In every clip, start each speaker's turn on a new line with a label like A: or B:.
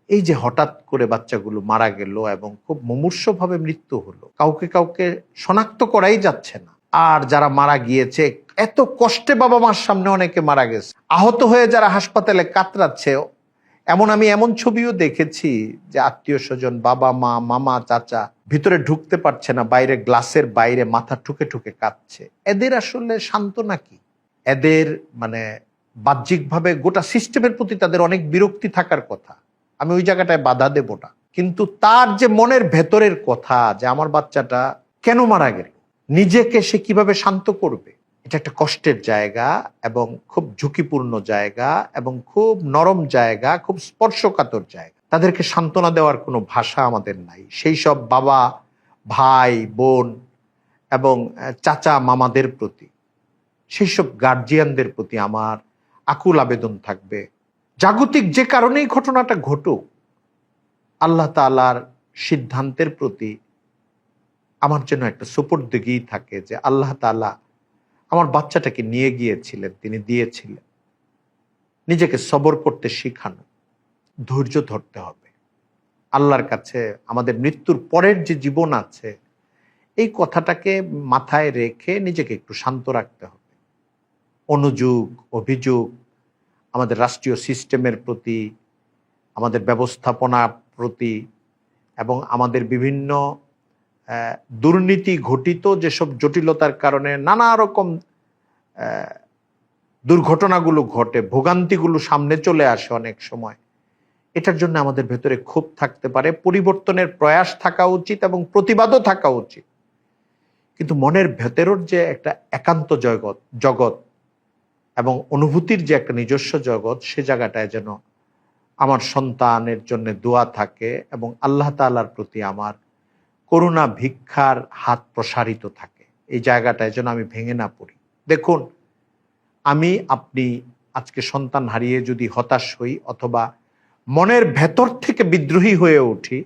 A: এই যে হঠাৎ করে বাচ্চাগুলো মারা গেল এবং খুব মুমূর্ষভাবে মৃত্যু হলো, কাউকে কাউকে শনাক্ত করাই যাচ্ছে না। আর যারা মারা গিয়েছে, এত কষ্টে বাবা মার সামনে অনেকে মারা গেছে, আহত হয়ে যারা হাসপাতালে কাতরাচ্ছে, আমি এমন ছবিও দেখেছি যে আত্মীয় স্বজন, বাবা মা, মামা, চাচা ভিতরে ঢুকতে পারছে না, বাইরে গ্লাসের বাইরে মাথা ঠুকে ঠুকে কাঁদছে। এদের আসলে সান্ত্বনা কি? এদের বাহ্যিকভাবে গোটা সিস্টেমের প্রতি তাদের অনেক বিরক্তি থাকার কথা, আমি ওই জায়গাটায় বাধা দেব না, কিন্তু তার যে মনের ভেতরের কথা যে আমার বাচ্চাটা কেন মারা গেল, নিজেকে সে কিভাবে শান্ত করবে, এটা একটা কষ্টের জায়গা এবং খুব ঝুঁকিপূর্ণ জায়গা এবং খুব নরম জায়গা, খুব স্পর্শকাতর জায়গা। তাদেরকে সান্ত্বনা দেওয়ার কোনো ভাষা আমাদের নাই। সেই সব বাবা, ভাই, বোন এবং চাচা, মামাদের প্রতি, সেই সব গার্জিয়ানদের প্রতি আমার আকুল আবেদন থাকবে, জাগতিক যে কারণেই ঘটনাটা ঘটুক, আল্লাহ তাআলার সিদ্ধান্তের প্রতি আমার জন্য একটা সুপুর্দগি থাকে যে আল্লাহ তাআলা আমার বাচ্চাটাকে নিয়ে গিয়েছিলেন, তিনি দিয়েছিলেন। নিজেকে সবর করতে শিখানো, ধৈর্য ধরতে হবে। আল্লাহর কাছে আমাদের মৃত্যুর পরের যে জীবন আছে, এই কথাটাকে মাথায় রেখে নিজেকে একটু শান্ত রাখতে হবে। অনুযোগ, অভিযোগ আমাদের রাষ্ট্রীয় সিস্টেমের প্রতি, আমাদের ব্যবস্থাপনার প্রতি এবং আমাদের বিভিন্ন দুর্নীতি ঘটিত যেসব জটিলতার কারণে নানা রকম দুর্ঘটনাগুলো ঘটে, ভোগান্তিগুলো সামনে চলে আসে অনেক সময়, এটার জন্য আমাদের ভেতরে ক্ষোভ থাকতে পারে, পরিবর্তনের প্রয়াস থাকা উচিত এবং প্রতিবাদও থাকা উচিত। কিন্তু মনের ভেতরের যে একটা একান্ত জগৎ এবং অনুভূতির যে একটা নিজস্ব জগৎ, সে জায়গাটায় যেন আমার সন্তানের জন্য দোয়া থাকে এবং আল্লাহ তাআলার প্রতি আমার করুণা ভিক্ষার হাত প্রসারিত থাকে। এই জায়গাটায় যেন আমি ভেঙে না পড়ি। দেখুন, আপনি আজকে সন্তান হারিয়ে যদি হতাশ হই অথবা মনের ভেতর থেকে বিদ্রোহী হয়ে উঠি,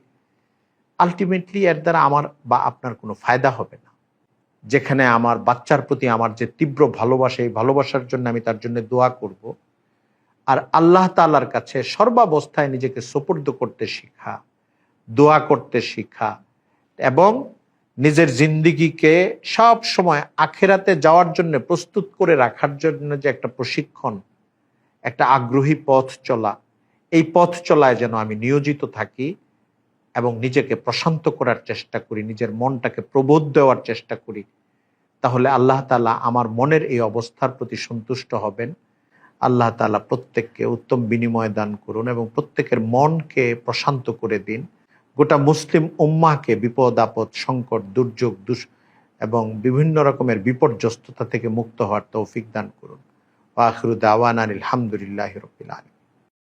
A: আলটিমেটলি এর দ্বারা আমার বা আপনার কোনো ফায়দা হবে না। যেখানে আমার বাচ্চার প্রতি আমার যে তীব্র ভালোবাসা, এই ভালোবাসার জন্য আমি তার জন্য দোয়া করব, আর আল্লাহ তাআলার কাছে সর্বাবস্থায় নিজেকে সুপুর্দ করতে শিখা, দোয়া করতে শিখা এবং নিজের জিন্দিগিকে সব সময় আখিরাতে যাওয়ার জন্য প্রস্তুত করে রাখার জন্য যে একটা প্রশিক্ষণ, একটা আগ্রহী পথ চলা, এই পথ চলায় যেন আমি নিয়োজিত থাকি এবং নিজেকে প্রশান্ত করার চেষ্টা করি, নিজের মনটাকে প্রবোধ দেওয়ার চেষ্টা করি। তাহলে আল্লাহ তাআলা আমার মনের এই অবস্থার প্রতি সন্তুষ্ট হবেন। আল্লাহ তাআলা প্রত্যেককে উত্তম বিনিময় দান করুন এবং প্রত্যেকের মনকে প্রশান্ত করে দিন। গোটা মুসলিম উম্মাহকে বিপদ আপদ, সংকট, দুর্যোগ এবং বিভিন্ন রকমের বিপর্যস্ততা থেকে মুক্ত হওয়ার তৌফিক দান করুন। ওয়া আখিরু দাওয়ানা আলহামদুলিল্লাহি রাব্বিল আলামিন।